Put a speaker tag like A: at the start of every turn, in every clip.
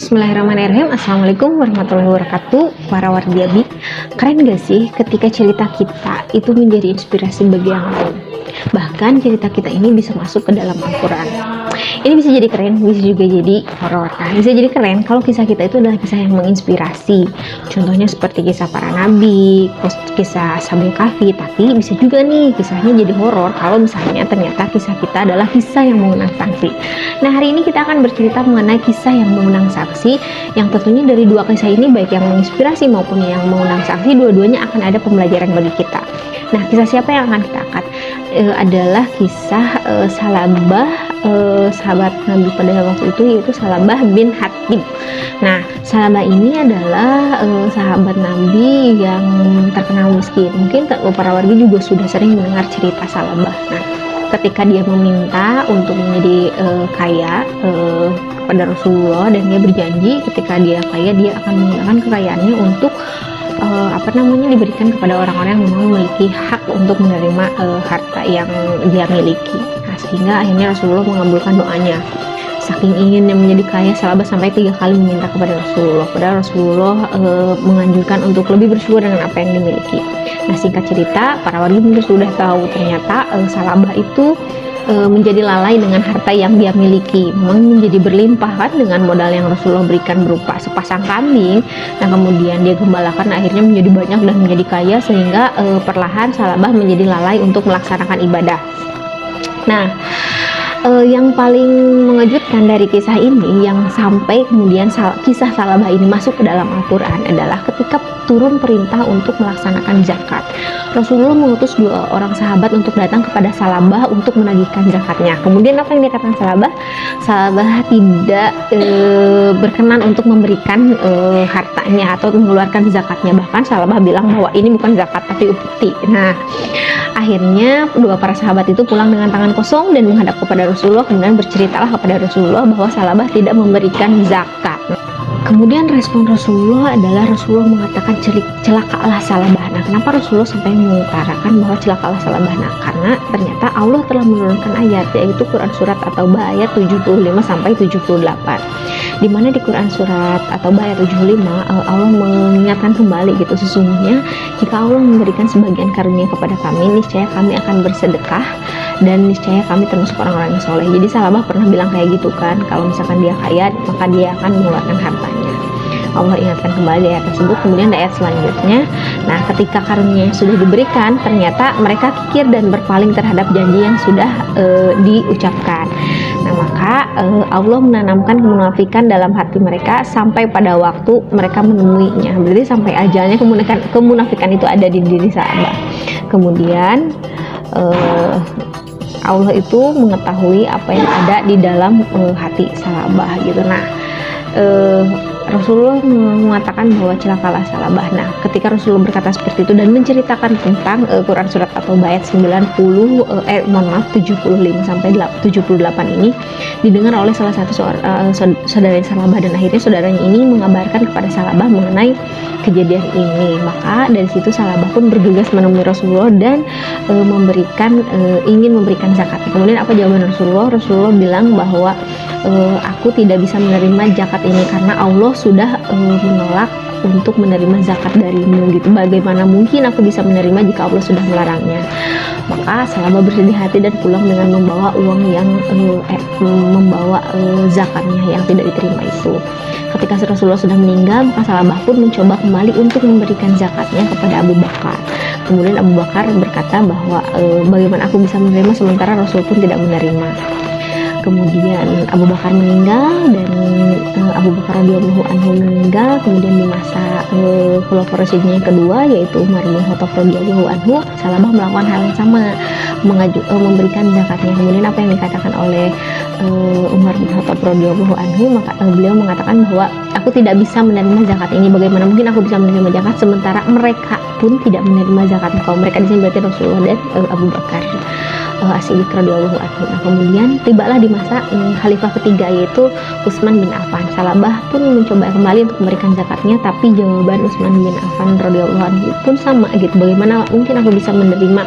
A: Bismillahirrahmanirrahim. Assalamualaikum warahmatullahi wabarakatuh. Para wardiabi, keren gak sih ketika cerita kita itu menjadi inspirasi bagi yang lain? Bahkan cerita kita ini bisa masuk ke dalam Al-Quran. Ini bisa jadi keren, bisa juga jadi horor. Nah, bisa jadi keren kalau kisah kita itu adalah kisah yang menginspirasi. Contohnya seperti kisah para nabi, kisah Ashabul Kahfi. Tapi bisa juga nih kisahnya jadi horor kalau misalnya ternyata kisah kita adalah kisah yang mengundang saksi. Nah, hari ini kita akan bercerita mengenai kisah yang mengundang saksi, yang tentunya dari dua kisah ini, baik yang menginspirasi maupun yang mengundang saksi, dua-duanya akan ada pembelajaran bagi kita. Nah, kisah siapa yang akan kita angkat? Adalah kisah Salabah, sahabat Nabi pada waktu itu, yaitu Salabah bin Hatib. Nah, Salabah ini adalah sahabat Nabi yang terkenal miskin. Mungkin para warga juga sudah sering mendengar cerita Salabah. Nah, ketika dia meminta untuk menjadi kaya kepada Rasulullah, dan dia berjanji ketika dia kaya dia akan menggunakan kekayaannya untuk diberikan kepada orang-orang yang memang memiliki hak untuk menerima harta yang dia miliki. Nah, sehingga akhirnya Rasulullah mengabulkan doanya. Saking inginnya menjadi kaya, Salabah sampai 3 kali meminta kepada Rasulullah. Padahal Rasulullah menganjurkan untuk lebih bersyukur dengan apa yang dimiliki. Nah, singkat cerita, para warga mungkin sudah tahu ternyata Salabah itu menjadi lalai dengan harta yang dia miliki. Memang menjadi berlimpah kan dengan modal yang Rasulullah berikan berupa sepasang kambing. Nah, kemudian dia gembalakan, akhirnya menjadi banyak dan menjadi kaya, sehingga perlahan Salabah menjadi lalai untuk melaksanakan ibadah. Nah, yang paling mengejutkan dari kisah ini, yang sampai kemudian kisah Salabah ini masuk ke dalam Al-Quran, adalah ketika turun perintah untuk melaksanakan zakat. Rasulullah mengutus 2 orang sahabat untuk datang kepada Salabah untuk menagihkan zakatnya. Kemudian apa yang dikatakan Salabah? Salabah tidak berkenan untuk memberikan hartanya atau mengeluarkan zakatnya. Bahkan Salabah bilang bahwa ini bukan zakat tapi upeti. Nah, akhirnya para sahabat itu pulang dengan tangan kosong dan menghadap kepada Rasulullah. Kemudian berceritalah kepada Rasulullah bahwa Salabah tidak memberikan zakat. Kemudian respon Rasulullah adalah Rasulullah mengatakan celakalah Salabah. Nah, kenapa Rasulullah sampai mengutarakan bahwa celakalah Salabah? Nah, karena ternyata Allah telah menurunkan ayat, yaitu Quran surat At-Taubah ayat 75 sampai 78. Di mana di Quran surat At-Taubah ayat 75 Allah mengingatkan kembali gitu, sesungguhnya jika Allah memberikan sebagian karunia kepada kami, niscaya kami akan bersedekah dan niscaya kami termasuk orang-orang yang soleh. Jadi Salabah pernah bilang kayak gitu kan, kalau misalkan dia kaya maka dia akan mengeluarkan hartanya. Allah ingatkan kembali ayat tersebut. Kemudian di ayat selanjutnya, nah ketika karunia sudah diberikan, ternyata mereka kikir dan berpaling terhadap janji yang sudah diucapkan. Nah, maka Allah menanamkan kemunafikan dalam hati mereka sampai pada waktu mereka menemuinya. Berarti sampai ajalnya kemunafikan itu ada di diri Salabah. Kemudian Allah itu mengetahui apa yang ada di dalam hati Salabah gitu. Nah, Rasulullah mengatakan bahwa celakalah Salabah. Nah, ketika Rasulullah berkata seperti itu dan menceritakan tentang Quran surat At-Taubah ayat 75 sampai 78 ini didengar oleh salah satu saudara Salabah, dan akhirnya saudaranya ini mengabarkan kepada Salabah mengenai kejadian ini. Maka dari situ Salabah pun bergegas menemui Rasulullah dan ingin memberikan zakat. Kemudian apa jawaban Rasulullah? Rasulullah bilang bahwa aku tidak bisa menerima zakat ini karena Allah sudah menolak untuk menerima zakat darimu gitu. Bagaimana mungkin aku bisa menerima jika Allah sudah melarangnya? Maka Salabah bersedih hati dan pulang dengan membawa uang yang zakatnya yang tidak diterima itu. Ketika Rasulullah sudah meninggal, maka Salabah pun mencoba kembali untuk memberikan zakatnya kepada Abu Bakar. Kemudian Abu Bakar berkata bahwa bagaimana aku bisa menerima sementara Rasul pun tidak menerima. Kemudian Abu Bakar meninggal, dan Abu Bakar radhiyallahu anhu meninggal. Kemudian di masa khulafaur rasyidin yang kedua, yaitu Umar bin Khattab radhiyallahu anhu, Salabah melakukan hal yang sama, memberikan zakatnya. Kemudian apa yang dikatakan oleh Umar bin Khattab radhiyallahu anhu, maka beliau mengatakan bahwa aku tidak bisa menerima zakat ini. Bagaimana mungkin aku bisa menerima zakat sementara mereka pun tidak menerima zakat engkau? Mereka di sini berarti Rasulullah dan Abu Bakar As-Siddiq radhiyallahu anhu. Nah, kemudian tibalah di masa khalifah ketiga, yaitu Utsman bin Affan. Salabah pun mencoba kembali untuk memberikan zakatnya, tapi jawaban Utsman bin Affan radhiyallahu anhu pun sama gitu. Bagaimana mungkin aku bisa menerima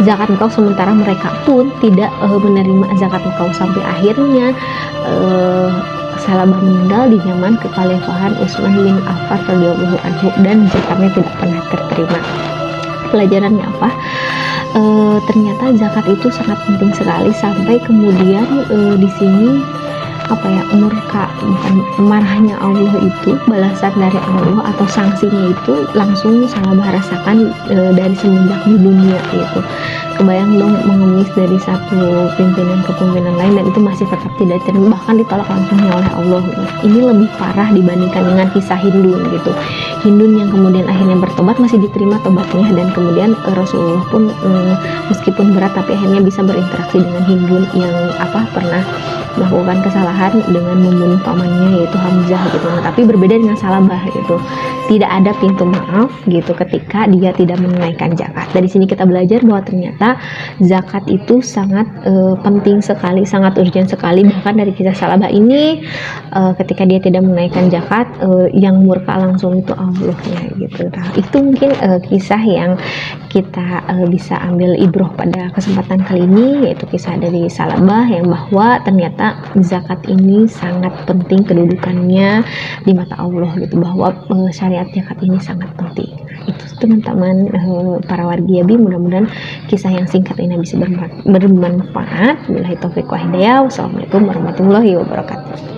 A: zakat engkau sementara mereka pun tidak menerima zakat engkau? Sampai akhirnya Salabah meninggal di zaman kekhalifahan Utsman bin Affan radhiyallahu anhu dan zakatnya tidak pernah terterima. Pelajarannya apa? Ternyata zakat itu sangat penting sekali sampai kemudian di sini apa ya, murka, bukan marahnya Allah itu, balasan dari Allah atau sanksinya itu langsung Salabah rasakan dari semenjak di dunia gitu. Kebayang dong mengemis dari satu pimpinan ke pimpinan lain dan itu masih tetap tidak terima, bahkan ditolak langsungnya oleh Allah gitu. Ini lebih parah dibandingkan dengan kisah Hindun gitu. Hindun yang kemudian akhirnya bertobat masih diterima tobatnya, dan kemudian Rasulullah pun meskipun berat tapi akhirnya bisa berinteraksi dengan Hindun yang pernah melakukan kesalahan dengan membunuh pamannya yaitu Hamzah gitu. Nah, tapi berbeda dengan Salabah gitu. Tidak ada pintu maaf gitu ketika dia tidak menunaikan zakat. Dari sini kita belajar bahwa ternyata zakat itu sangat penting sekali, sangat urgent sekali. Bahkan dari kisah Salabah ini ketika dia tidak menunaikan zakat, yang murka langsung itu Allahnya gitu. Nah, itu mungkin kisah yang kita bisa ambil ibroh pada kesempatan kali ini, yaitu kisah dari Salabah yang bahwa ternyata zakat ini sangat penting kedudukannya di mata Allah gitu, bahwa syariat zakat ini sangat penting. Itu teman-teman para wargiabi, mudah-mudahan kisah yang singkat ini bisa bermanfaat. Billahi taufiq wa hidayah. Wassalamualaikum warahmatullahi wabarakatuh.